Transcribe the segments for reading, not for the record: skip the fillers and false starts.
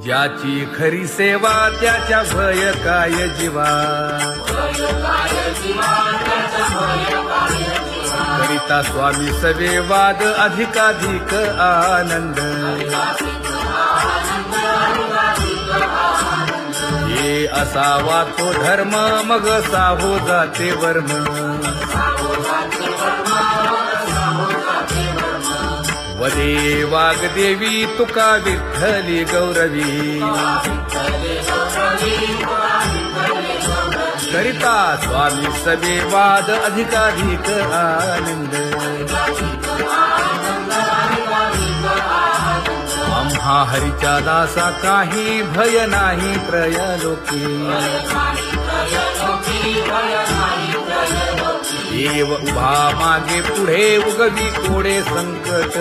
ज्याची खरी सेवा त्याच्या भय काय जीवा, करिता स्वामी सवे वाद अधिकाधिक आनंद, हे असावा तो धर्म मग साहो जाते वर्म, वदे वाग्देवी तुका विठ्ठली गौरवी, करिता स्वामी सवे वाद अधिकाधिक आनंद, आम्हा हरीच्या दासा काही भय नाही त्रयलोकी, देव उभा मागे पुढे उगवी कोडे संकट,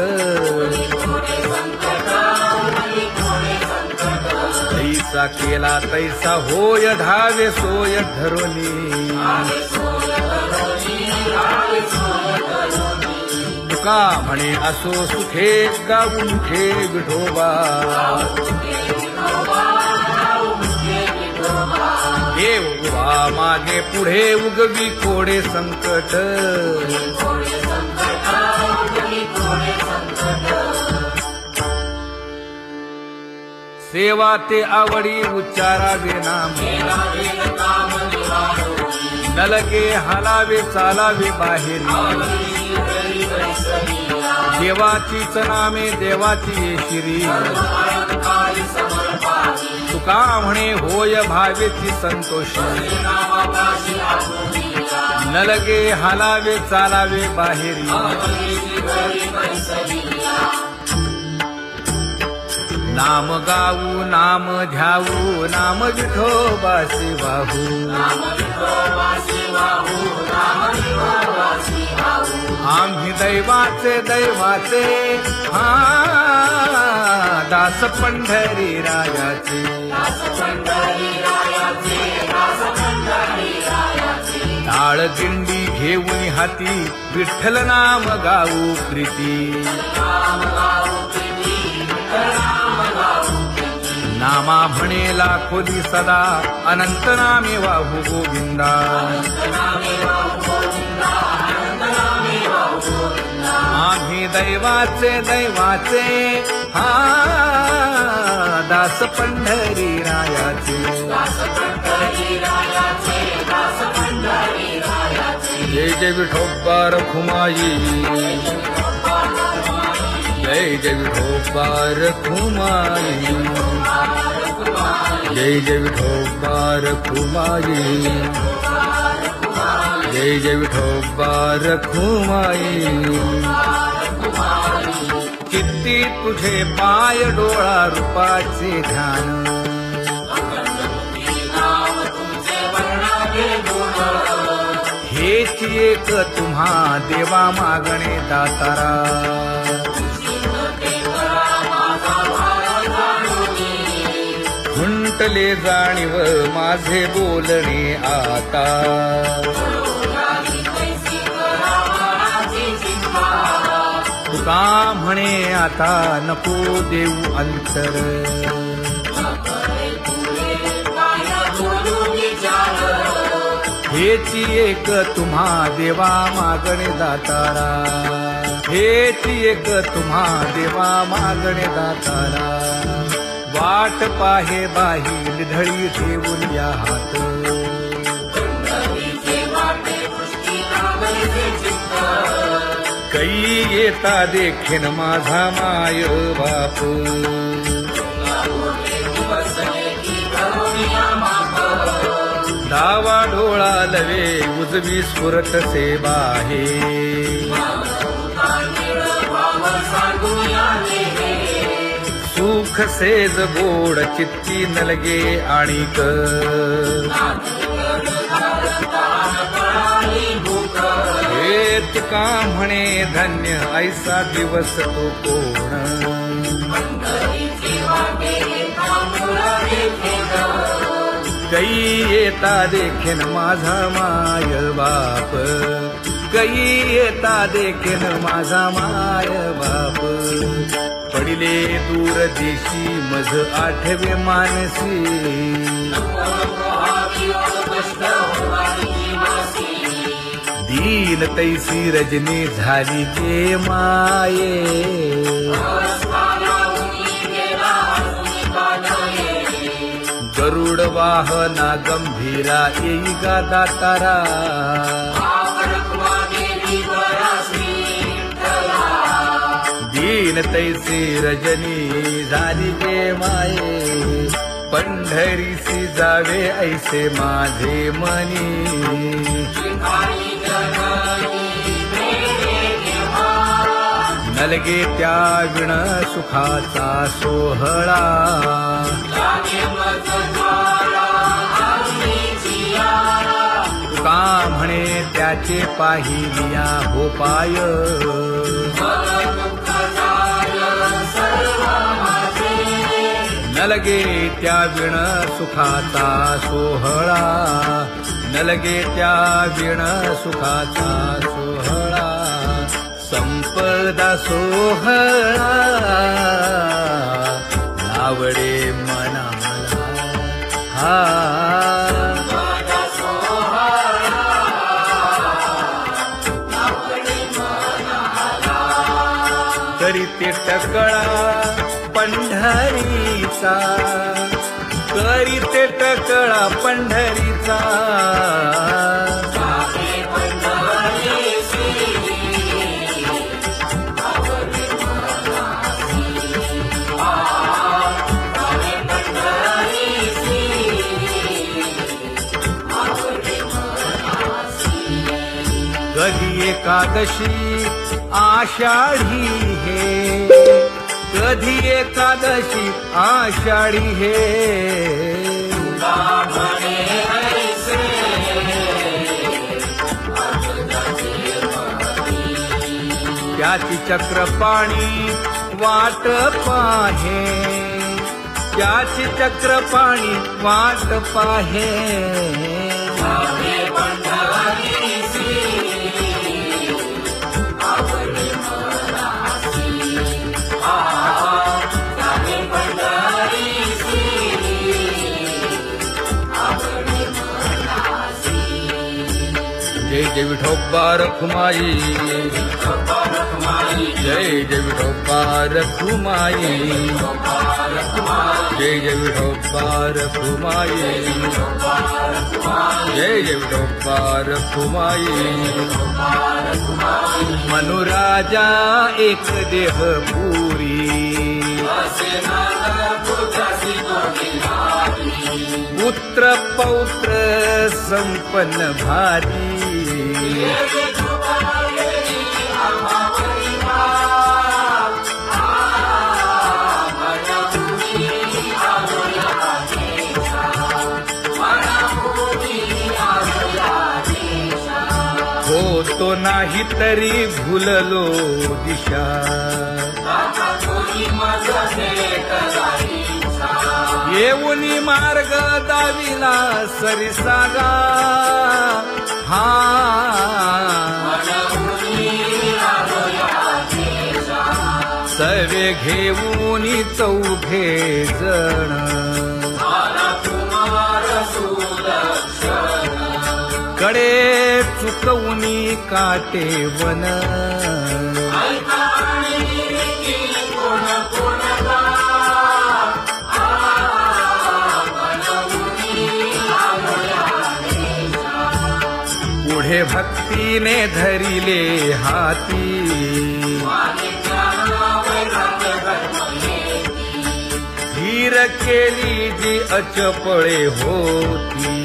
तैसा केला तैसा होय धावे सोय धरोनी, तुका म्हणे असो सुखे गाऊ मुखे विठोबा, देव उभा मागे पुढे उगवी कोडे संकट, सेवा ते आवडी उच्चारावे नाम, नलगे हालावे चालावे बाहेरी, देवाचीच नामे देवाची शिरी, तुका म्हणे होय भावेची संतोषी, नलगे हालावे चालावे बाहेरी, नाम गाऊ नाम ध्याऊ नाम विठोबासी वाहू, आम्ही दैवाचे दैवाचे हा दास पंढरी रायाचे, टाळ दिंडी घेऊन हाती विठ्ठल नाम गाऊ प्रीती, नामा म्हणेला खोली सदा अनंत नामे वाहू गोविंदा, आम्ही दैवाचे दैवाचे हा दास पंढरी रायाचे, जय जय विठोबा रखुमाई, जय जय विठोबा रखुमाई, जय जय विठोबा रखुमाई, जय जय विठोबा रखुमाई, किती तुझे पाय डोळा रूपाचे ध्यान, हेच एक तुम्हा देवा मागणे दातारा, खुंटले जाणीव माझे बोलणे आता, तुका म्हणे आता नको देऊ अंतर, हेची एक तुम्हा देवा मागणे दातारा, हेची एक तुम्हा देवा मागणे दातारा, वाट पाहे बाही निधळी ठेवून या हात, कै येता देखीन माझा माय बाप, डावा डोळा लवे उजवी स्फुरत से बाहे, सुख सेज गोड चित्ती नलगे आणिक, हे तुका म्हणे धन्य ऐसा दिवस तो कोण, कै येता देखीन माझा माय बाप, कै येता देखीन माझा माय बाप, पडिले गेले दूर देशी मज आठवे मानसी दीन तैसी रजनी झाली गे माये गरुड वाहना गंभीरा येई गा दातारा दीन तैसी रजनी झाली गे माये पंढरीसी जावे ऐसे माझे मनी नलगे त्या विण सुखाचा सोहळा तुका म्हणे त्याचे पाहिलिया हो पाय नलगे त्या विण सुखाचा सोहळा नलगे त्या विण सुखाचा सोहळा संपदा सोहळा आवडे मनाला हा करीते टकळा पंढरीचा करीते टकळा पंढरीचा कधी एकादशी आषाढी हे कधी एकादशी आषाढी हे त्याची चक्रपाणी वाट पाहे त्याची चक्रपाणी वाट पाहे जय जय विठोबा रखुमाई जय जय विठोबा रखुमाई जय जय विठोबा रखुमाई जय जय विठोबा रखुमाई मनुराजा एक देह पुरी पुत्र पौत्र संपन्न भारी होतो नाही तरी भुललो दिशा येऊनी मार्ग दाविला सरिसागा हा सर्वे घेऊनी चौघे जण कडे चुकवूनी काटे वन पुढे भक्तीने धरिले हाती धीर केली जी अचपळे होती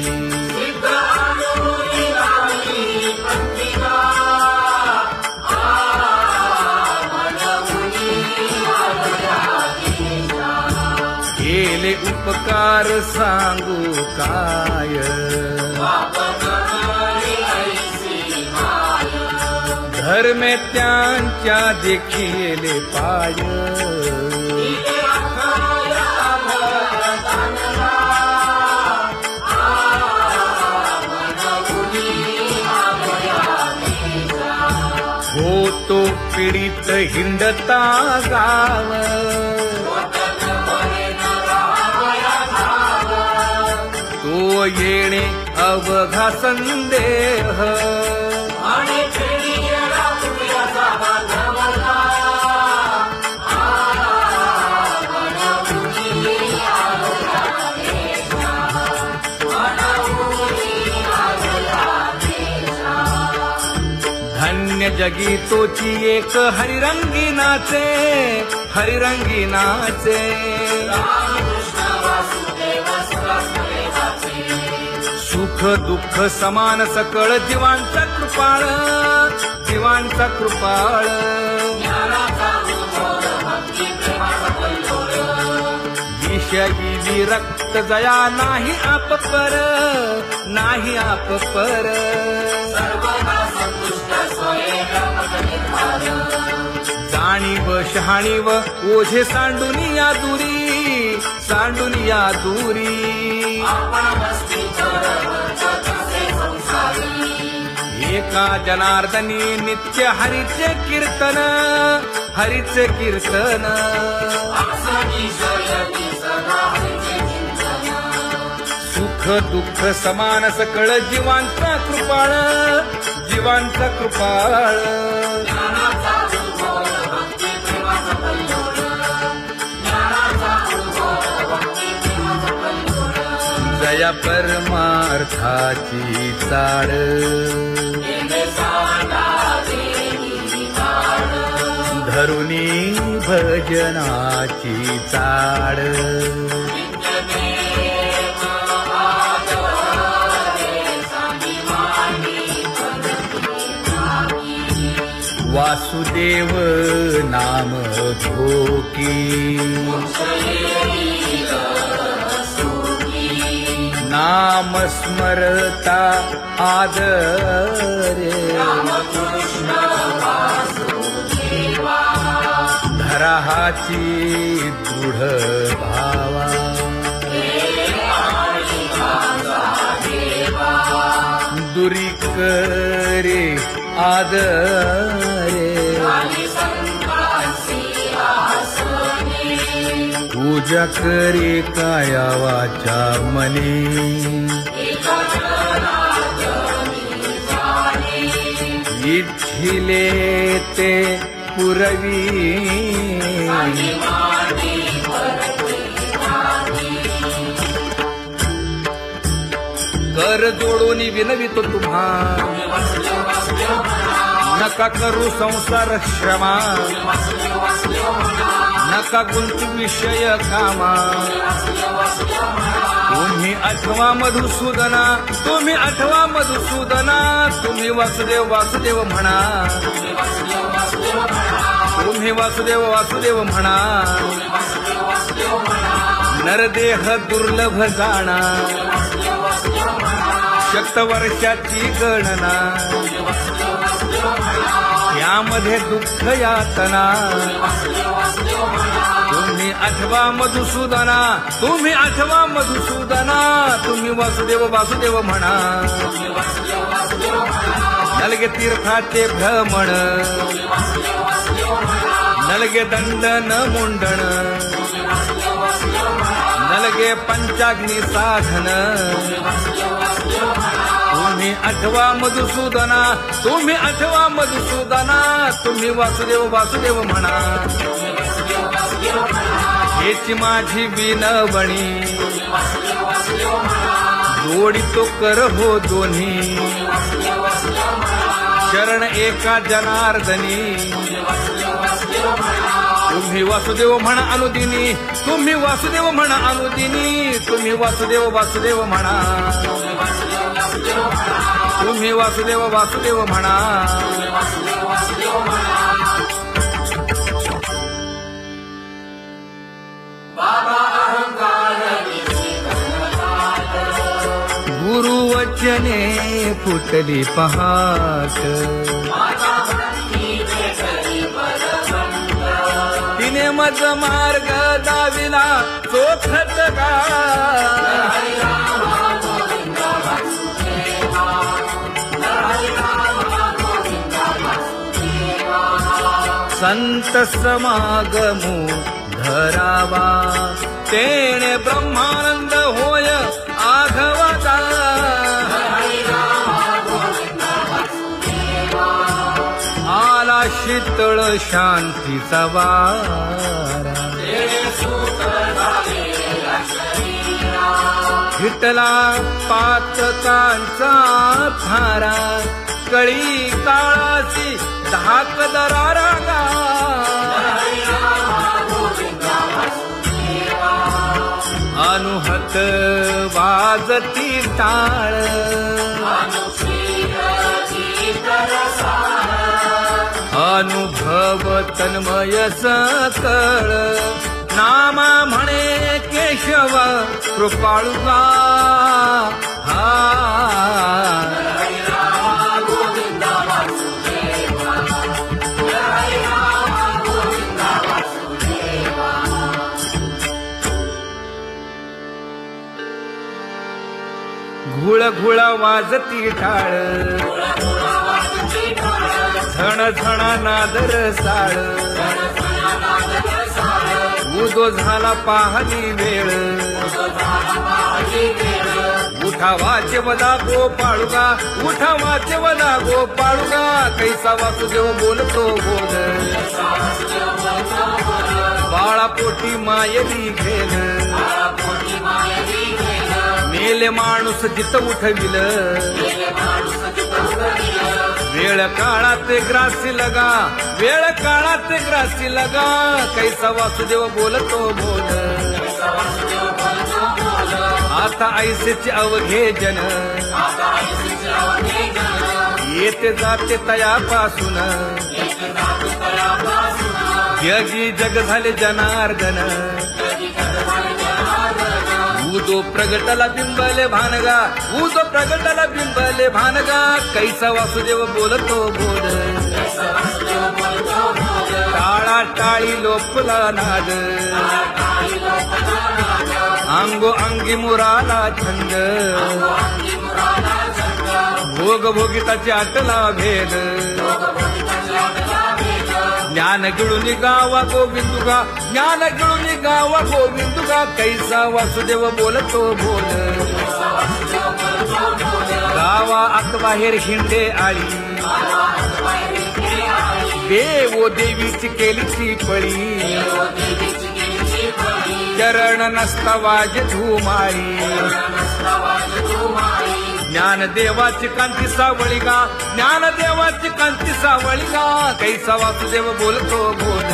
केले उपकार सांगू काय धर्मे त्यांच्या देखिले पाय होतो पीडित हिंडता गाव येणे अवघा संदेह धन्य जगी तोची एक हरिरंगी नाचे, हरिरंगी नाचे. सुख दुःख समान सकळ जीवांचा कृपाळ, जीवांचा कृपाळ. विषयी विरक्त जया नाही आप पर, नाही आप पर. जाणीव शहाणीव ओझे सांडुनिया दुरी, सांडुनिया दुरी. एका जनार्दनी नित्य हरीचे कीर्तन, हरीचे कीर्तन. सुख दुःख समान सकळ जीवांचा कृपाळ, जीवांचा कृपाळ. जया परमार्थाची चाळ, धरुनी भजनाची चाळ. वासुदेव नाम घोकी, नाम स्मरता आदरे. धराहाची दृढ भावा, दुरी करे आदरे. पूजा करे काया वाचा मने, इच्छिले ते पुरवी. कर जोडून विनवितो तुम्हा, नका करू संसार श्रमा. नका गुंतू विषय कामा. तुम्ही आठवा मधुसूदना, तुम्ही आठवा मधुसूदना. तुम्ही वासुदेव वासुदेव म्हणा, तुम्ही वासुदेव वासुदेव म्हणा. नरदेह दुर्लभ जाणा, शतवर्षाची गणना. यामध्ये दुःख यातना. तुम्ही आठवा मधुसूदना, तुम्ही आठवा मधुसूदना. तुम्ही वासुदेव वासुदेव म्हणा. नलगे तीर्थाचे भ्रमण, नलगे दंडन मुंडण. नलगे पंचाग्नी साधन. तुम्ही आठवा मधुसूदना, तुम्ही आठवा मधुसूदना. तुम्ही वासुदेव वासुदेव म्हणा. हेची माझी विनवणी, जोडितो कर हो दोन्ही. शरण एका जनार्दनी. तुम्ही वासुदेव म्हणा अनुदिनी, तुम्ही वासुदेव म्हणा अनुदिनी. तुम्ही वासुदेव वासुदेव म्हणा. तुम्ही वासुदेव वासुदेव म्हणा. गुरुवचने फुटली पहाट. तिने मज मार्ग दाविला चोखत का. संत समागमू धरावा, तेणे ब्रह्मानंद होय आघवता. वादळ शांतीचा वारा विठ्ठला पातकांचा थारा कळी काळाची धाक दरारा गा अनुहत वाजती टाळ अनुभव तन्मय सकळ नामा म्हणे केशव कृपाळुगा हा घुळ घुळ वाजती टाळ झण झण नादर साळ उदो झाला पाहली वेळ उठा वाचे वदा गोपाळुगा उठा वाचे वदा गोपाळुगा कैसा वासुदेव बोलतो बोल बाळा पोटी मायली घेल मेले माणूस जित उठविल वेळ काळात ग्रासी लगा वेळ काळात ग्रासी लगा कैसा वासुदेव बोलतो बोल आता ऐसेचे अवघे जन येते जाते तयापासून जगी जग झाले जनार्दन उदो प्रगटला बिंबले भानगा उदो प्रगटला बिंबले भानगा कैसा वासुदेव बोलतो बोल टाळा टाळी लोपला नाद अंगो अंगी मुराला छंद भोग भोगिताची आटला भेद ज्ञान गिळून गावा गोविंदुगा ज्ञान गिळून गावा गोविंदुगा कैसा वासुदेव बोलतो बोल गावा आतबाहेर हिंडे आळी देवो देवीची केलीची पळी चरण नसता वाज धुमाळी ज्ञानदेवाची कांती सावळी गा ज्ञानदेवाची कांती सावळी गा कैसा वासुदेव बोलतो बोल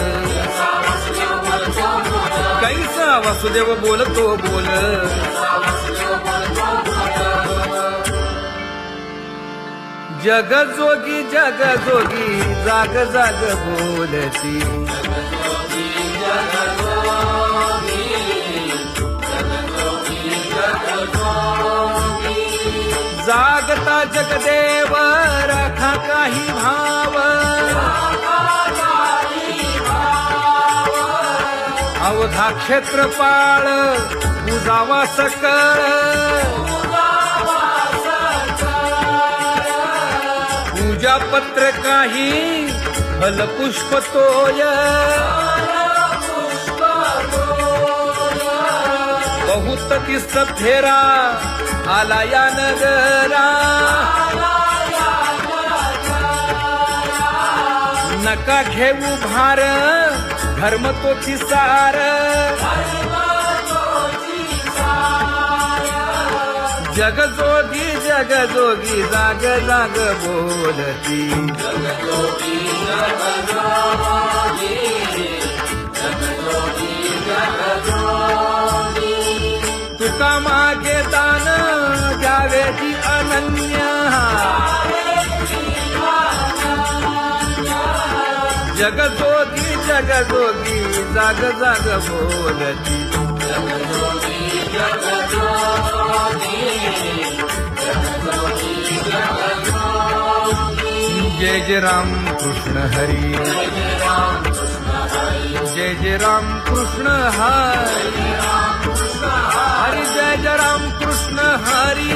कैसा वासुदेव बोलतो बोल जग जोगी जाग जाग बोलती जागता जगदेव राखा काही भाव अवधा क्षेत्रपाळ उजावा सकळ पूजा पत्र काही फलपुष्प तोय बहुत तिस्त फेरा आला या नगरा नका घेऊ भार धर्म तोची सार जगजोगी जाग जाग बोलती तुका मागे दान द्यावेची अनन्य जगजोगी जाग जाग बोलती जय जय राम कृष्ण हरी जय जय राम कृष्ण हरी हरि जय जय राम कृष्ण हरी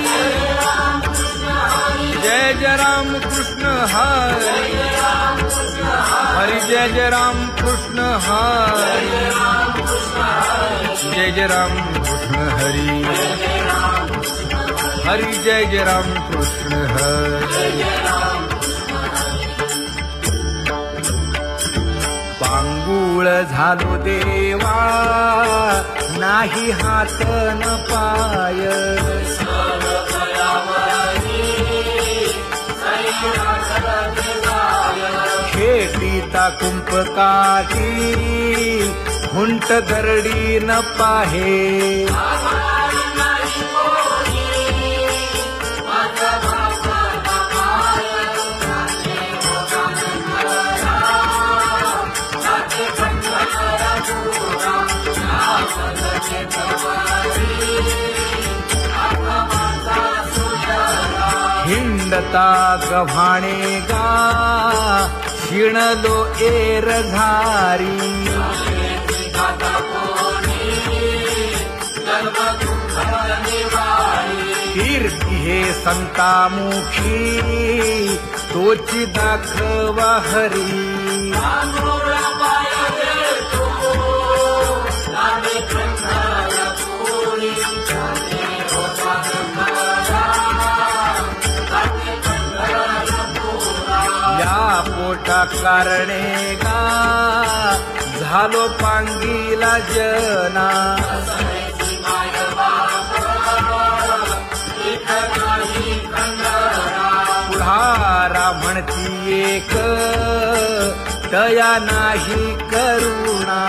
जय जय राम कृष्ण हरी हरि जय जय राम कृष्ण हरी जय जय राम कृष्ण हरी हरि जय जय राम कृष्ण हरी व्याकुळ झालो देवा, नाही हात न पाय. खेटीता कुंपकाठी हुंट दरडी न पाहे. हिंडता गव्हाणे गा शिणलो एर घारी. कीर्ती हे संतामुखी तोची दाखवा हरी. या पोटा कारणे गा झालो पांगीला जना. पुढारा म्हणती एक तया नाही करुणा.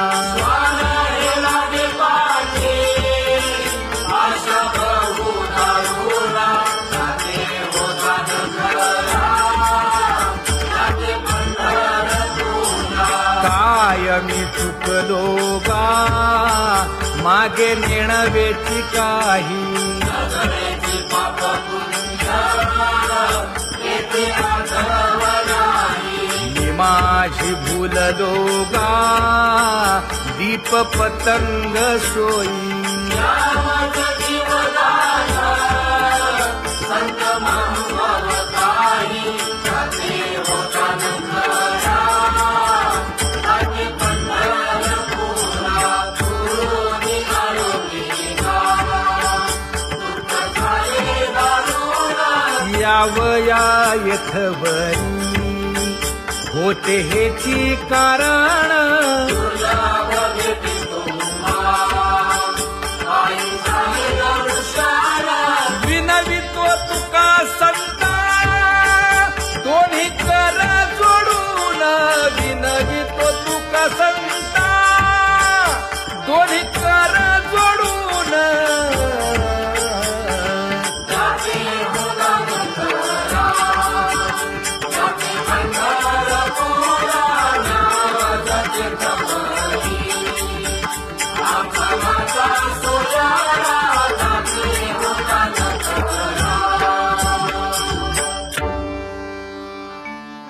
काय मी चुकलो गा मागे नेणवेची काही. मी माझी भूललो गा दीप पतंग सोयी. यावया यथवरी होते हेची कारण. विनवितो तुका संता दोन्ही कर जोडून. विनवितो तुका संता दोन्ही कर जोडून.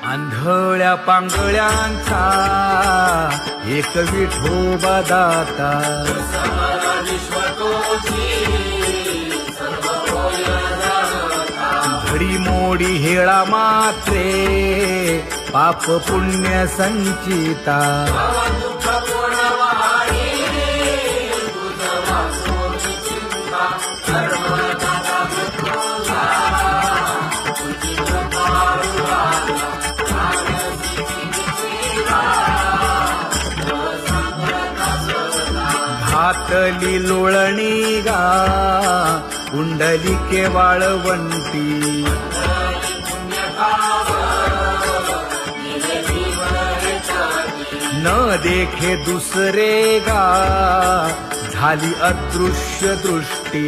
आंधळ्या पांगळ्यांचा एक विठोबा दाता. घडी मोडी हेळा मात्रे पाप पुण्य संचिता. घातली लोळणी गा कुंडलिके वाळवंटी. न देखे दुसरे गा झाली अदृश्य दृष्टी.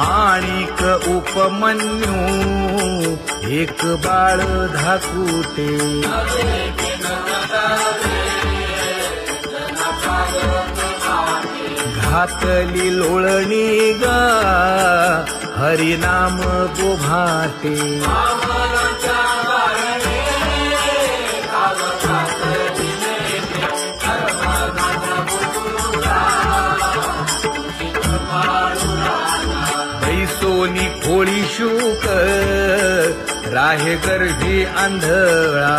आणिक उपमन्यू एक बाळ धाकुटे. घातली लोळणी गा हरिनाम गोभाटे. बैसोनी खोळी शूक राहे गर्भी आंधळा.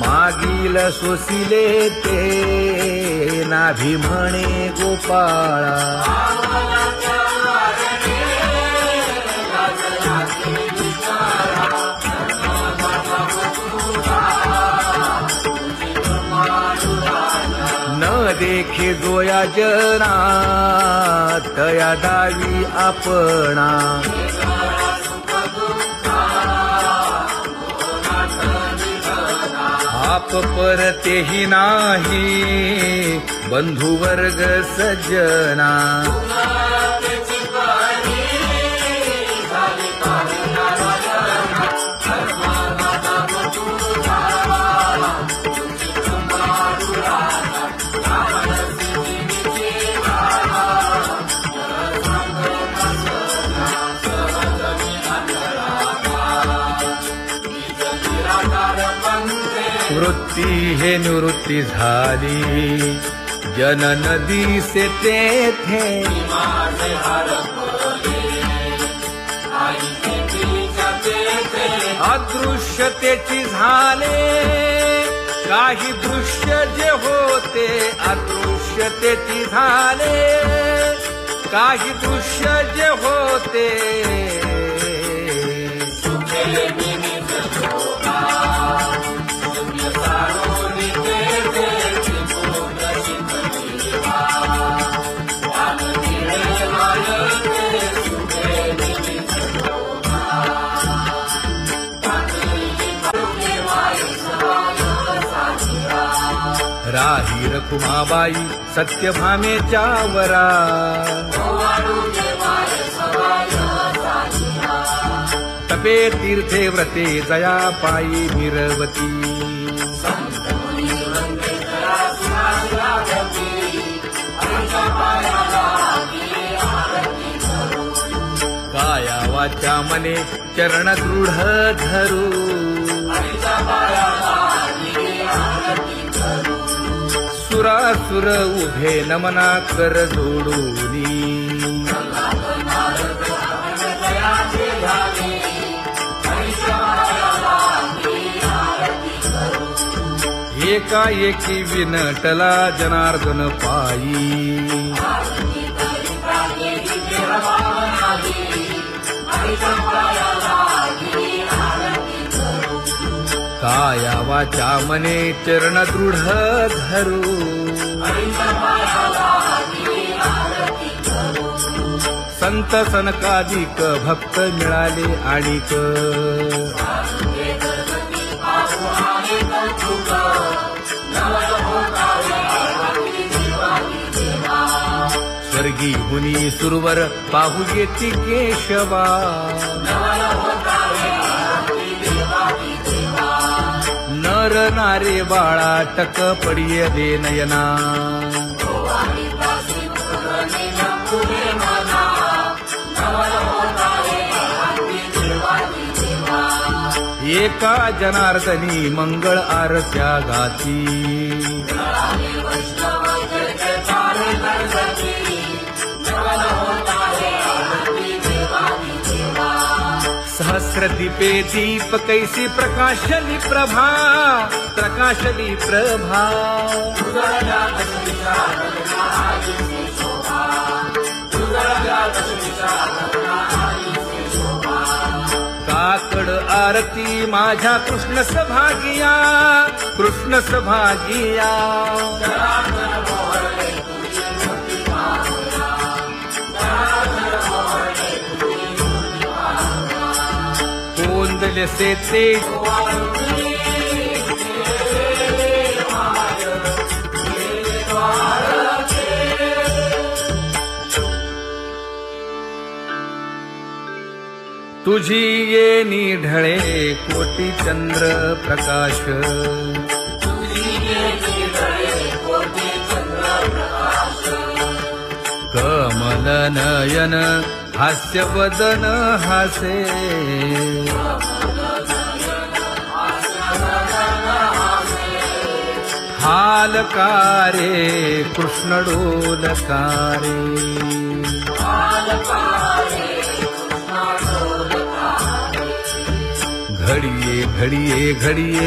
मागील फुल सोसिले ते नाभी म्हणे गोपाळा न देखे जोया जना तया दावी आपणा आप परतेही नाही बंधु वर्ग सज्जना वृत्ती हे निवृत्ती झाली जन नदी से तेथे अदृश्यतेची झाले काही दृश्य जे होते अदृश्यतेची झाले काही दृश्य जे होते राही रखुमाबाई सत्यभामेच्या वरा तपे तीर्थे व्रते जया पायी निरवती काया वाचा मने चरण दृढ धरू सुरासुर उभे नमना कर जोडूनी एकाएकी विनटला जनार्दन पायी काया वाचा मने चरण दृढ धरू संत सनकादिक भक्त मिळाले आणिक स्वर्गी हुनी सुरवर पाहू येती केशवा नर नारे बाळा टक पडिय दे नयना एका जनार्दनी मंगळ आरत्या गाती सहस्र दीपे दीप कैसी प्रकाशली प्रभा प्रकाशली प्रभा काकड आरती माझ्या कृष्ण सभागिया कृष्ण सभागिया कोंदले से ते तुझी येनी ढळे कोटी चंद्र प्रकाश कमल नयन हास्य वदन हासे हालकारे कृष्ण डोलकारे घडिये घडिये घडिये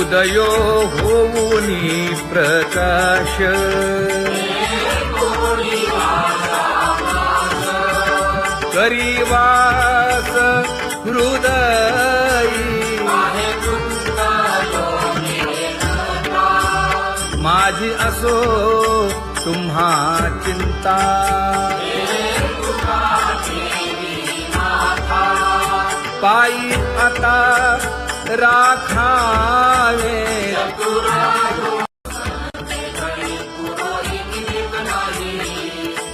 उदयो होऊनी प्रकाश करीवास हृदयी माझी असो तुम्हा चिंता पायी आता राखावे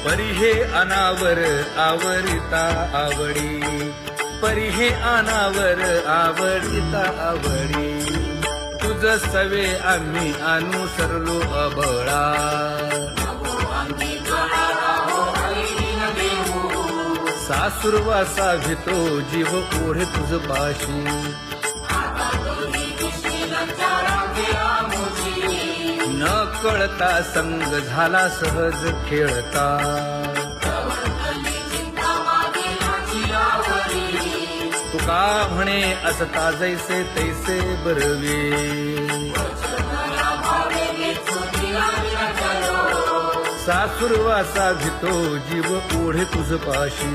परी हे अनावर आवरिता आवडी परी हे अनावर आवडिता आवडी तुझ सवे आम्ही अनुसरलो अबळा सासुरवासा घेतो जीव ओढे तुझ पाशी न कळता संग झाला सहज खेळता तुका म्हणे असता जैसे तैसे बरवे सासुरवासा घेतो जीव ओढे तुझ पाशी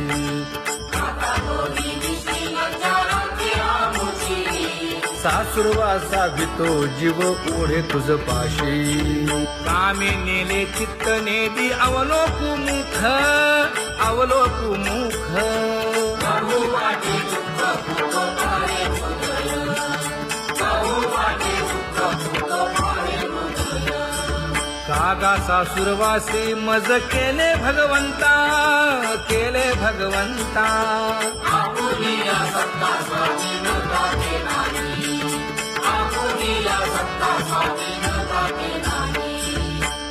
सासुरवासा घेतो जीव ओढे तुझ पाशी कामे नेले चित्त नेदी अवलोकु मुख अवलोकु मुख कागा सासुरवासी मज केले भगवंता केले भगवंता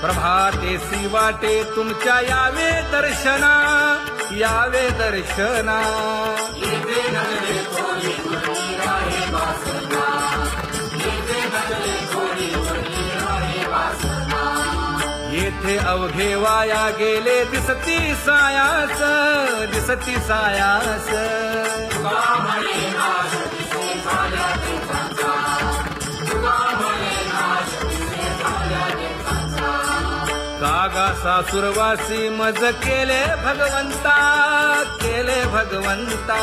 प्रभाते वाटे तुमच्या यावे दर्शना यावे दर्शना येथे अवघे वाया गेले दिसती सायास दिसती सायास कागा सासुरवासी मज केले भगवंता केले भगवंता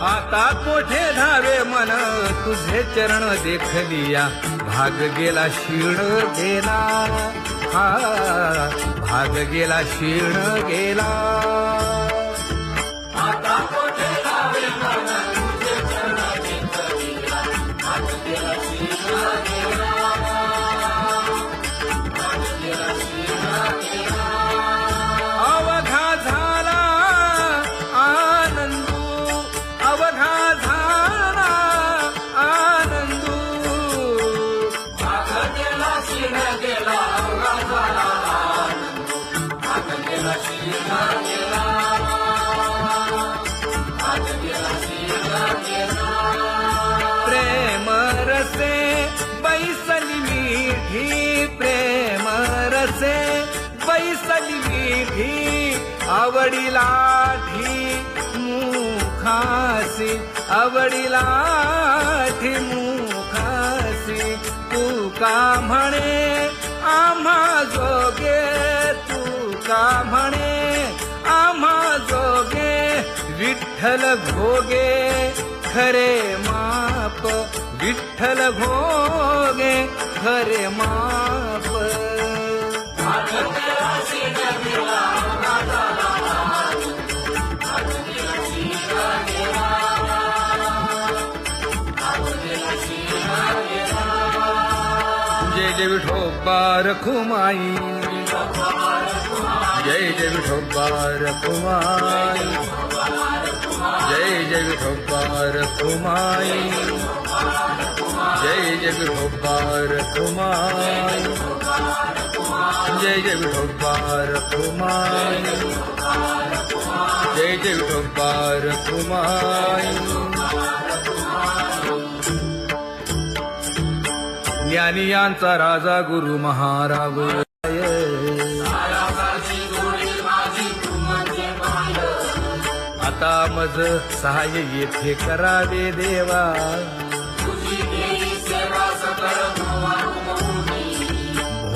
आता कोठे धावे मन तुझे चरण देखलिया भाग गेला क्षीण गेला हा भाग गेला क्षीण गेला आता कोठे धावे मन तुझे चरण देखलिया भाग गेला क्षीण गेला भाग गेला क्षीण गेला अवघा झाला आनंदू अवघा झाला आनंदू भाग गेला क्षीण गेला अवघा झाला आनंदू भाग गेला क्षीण गेला भाग गेला क्षीण गेला प्रेम रसे बैसली मीठी प्रेम रसे बैसली मीठी आवडीला ठी मुखासी आवडीला ठी मुखासी तू का म्हणे आम्हा जोगे तू का म्हणे आम्हा जोगे विठ्ठल भोगे खरे माप विठ्ठल भोगे खरे माप जय जय विठोबा रखुमाई जय जय विठोबा रखुमाई जय जय विठोबा रखुमाई जय जय विठोबा रखुमाई जय जय विठोबा रखुमाई जय जय विठोबा रखुमाई ज्ञानियांचा राजा गुरु महाराज आता मज सहाय्य येथे करावे देवा.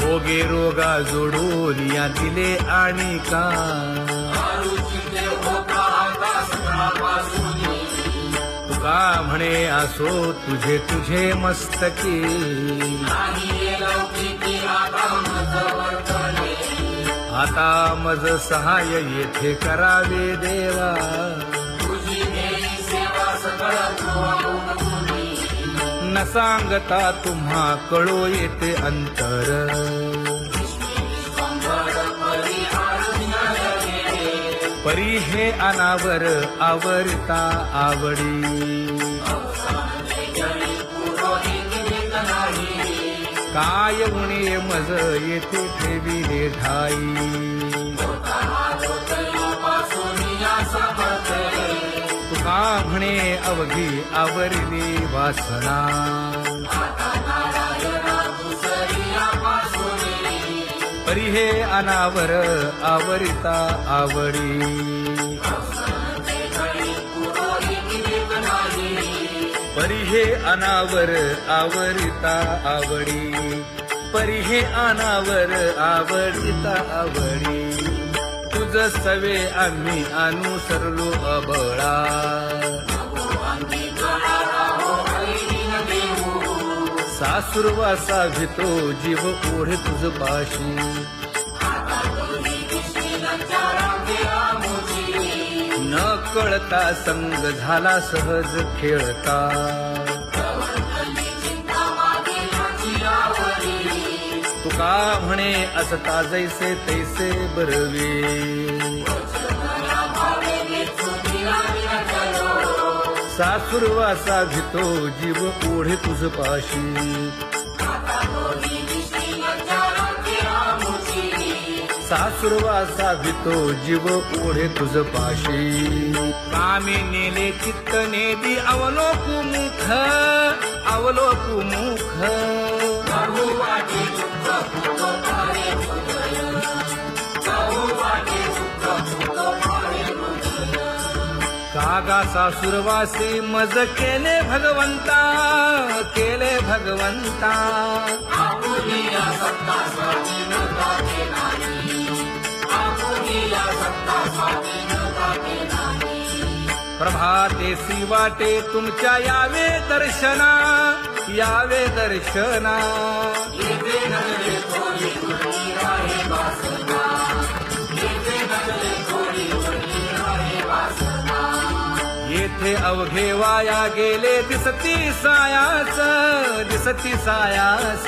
भोगे रोगा जोडून या दिले आणि का. तुका म्हणे असो तुझे तुझे मस्तकी. आता मज सहाय्य येथे करावे देवा. न सांगता तुम्हा कळो येते अंतर. परी हे अनावर आवरता आवडी. काय उणे मज येथे ठेविले ठाई. तुका म्हणे अवघी आवरली वासना. परी हे अनावर आवरिता आवडी. परी हे अनावर आवरिता आवडी. परी हे अनावर आवडिता आवडी. तुझ सवे आम्ही अनुसरलो अबळा. सासुरवासा भितो जीव ओढे तुझ पाशी. न कळता संग झाला सहज खेळता. तुका म्हणे असता जैसे तैसे बरवे. सासुरवासा भितो जीव ओढे तुझ पाशी. सासुरवासा भितो जीव ओढे तुझ पाशी. कामी नेले चित्त नेदी अवलोकु मुख अवलोकु मुख. कागा सासुरवासी मज केले भगवंता केले भगवंता. प्रभातेसी वाटे तुमच्या यावे दर्शना यावे दर्शना. येथे अवघे वाया गेले दिसती सायास दिसती सायास.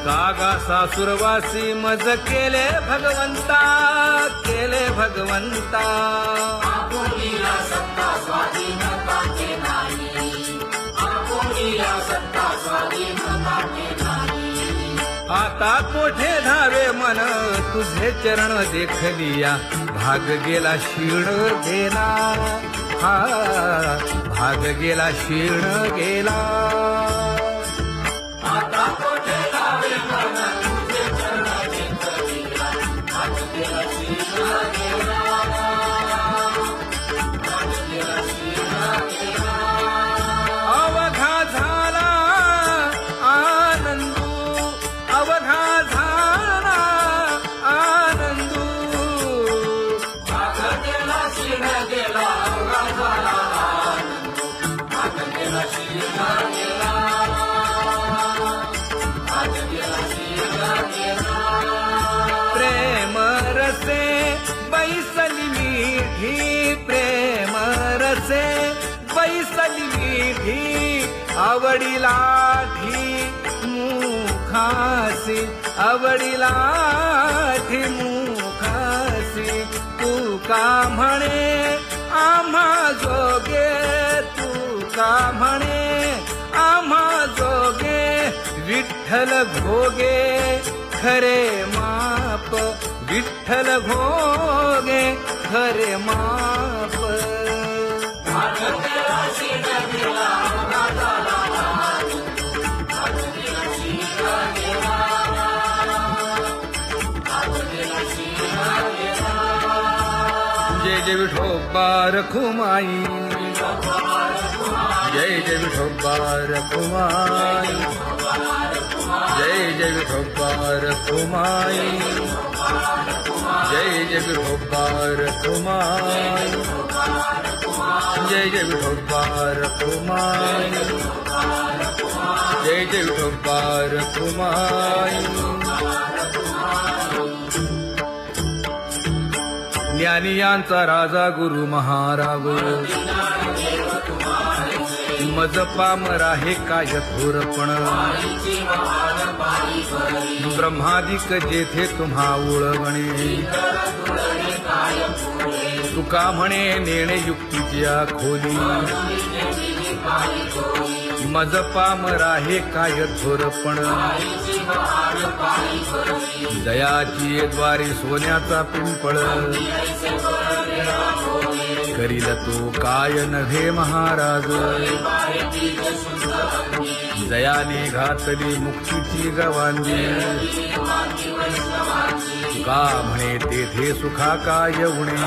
कागा सासुरवासी मज केले भगवंता केले भगवंता. आता कोठे धावे मन तुझे चरण देखलिया. भाग गेला क्षीण गेला हा भाग गेला क्षीण गेला. आता कोठे धावे मन तुझे चरण देखलिया. भाग गेला क्षीण गेला. भाग गेला क्षीण गेला. अवघा झाला आनंदू अवघा झाला आनंदू. भाग गेला क्षीण गेला अवघा झाला आनंदू. भाग गेला क्षीण गेला. भाग गेला क्षीण गेला. प्रेम रसे बैसली मीठी प्रेम रसे बैसली मीठी. आवडीलाठी मुखासी आवडीलाठी मुखासी. तू का म्हणे आम्हा जोगे तू का म्हणे आम्हा जोगे. विठ्ठल भोगे खरे माप विठ्ठल भोगे खरे माप. भाग गेला क्षीण गेला अवघा झाला आनंदू. भाग गेला क्षीण विठोबा रखुमाई, जय जय विठोबा रखुमाई, जय जय विठोबा रखुमाई, जय जय विठोबा रखुमाई, जय जय विठोबा रखुमाई, जय जय विठोबा रखुमाई. ज्ञानियांचा राजा गुरु महाराज, मज पामरा हे काय थोरपण, ब्रह्मादिक जेथे तुम्हा ओळवणे, तुका म्हणे नेणे युक्तीची खोली, मज पामरा हे काय थोरपण, दयाची द्वारी सोन्याचा पिंपळ, करील तो काय नव्हे महाराज, दयाने घातली मुक्तीची गवांदी, का म्हणे तेथे सुखा काय उणे,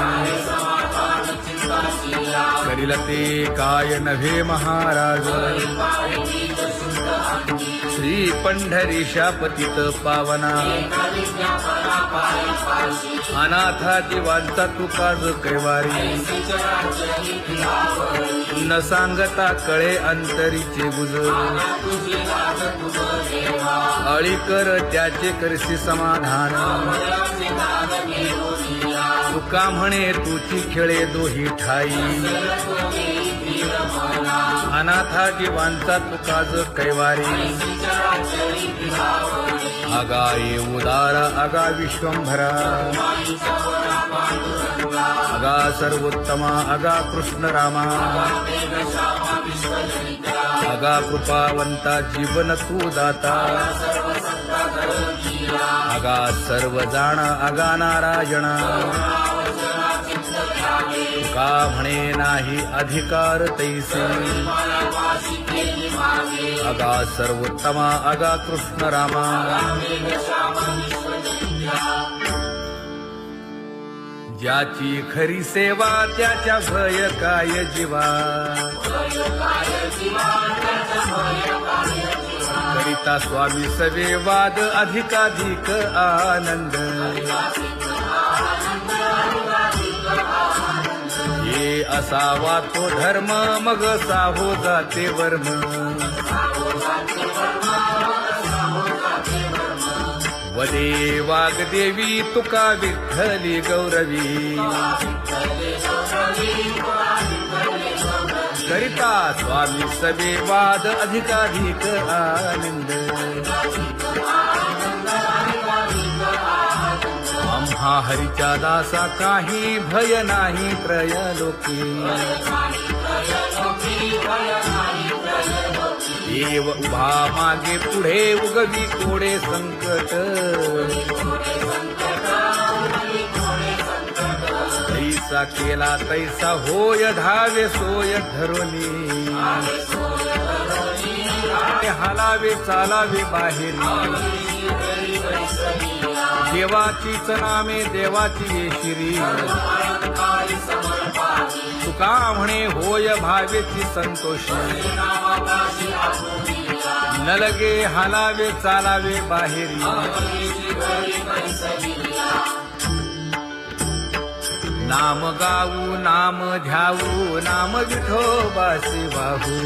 करील ते काय नव्हे महाराज, श्री पंढरीशा पतित पावना, अनाथा जीवांचा तुकाज कैवारी, न सांगता कळे अंतरीचे गुज, अळी कर त्याचे करसी समाधान, तुका म्हणे तुची खेळे दोही ठाई, अनाथा जीवांचा तुकाज कैवारी, अगा ये उदारा अगा विश्वंभरा, अगा सर्वोत्तमा अगा कृष्ण रामा, अगा कृपावंता जीवन तू दाता, अगा सर्व जाणा अगा नारायणा, का म्हणे नाही अधिकार तैसे, अगा सर्वोत्तमा अगा कृष्ण रामा, ज्याची खरी सेवा त्याच्या भय काय जीवा, करिता स्वामी सवे वाद अधिकाधिक आनंद, ये असावा तो धर्म मग साहो जाते वर्म, वदे वाग्देवी तुका विठ्ठली गौरवी, करिता स्वामी सवे वाद अधिकाधिक आनंद, आम्हा हरीच्या दासा काही भय नाही त्रयलोकी, देव उभा मागे पुढे उगवी कोडे संकट, तैसा केला तैसा होय धावे सोय धरोनी, हालावे चालावे बाहेरी, देवाचीच नामे देवाची येशिरी, तुका म्हणे होय भावेची संतोषी, न लगे हालावे चालावे बाहेरी, नाम गाऊ नाम ध्याऊ नाम विठोबासी वाहू.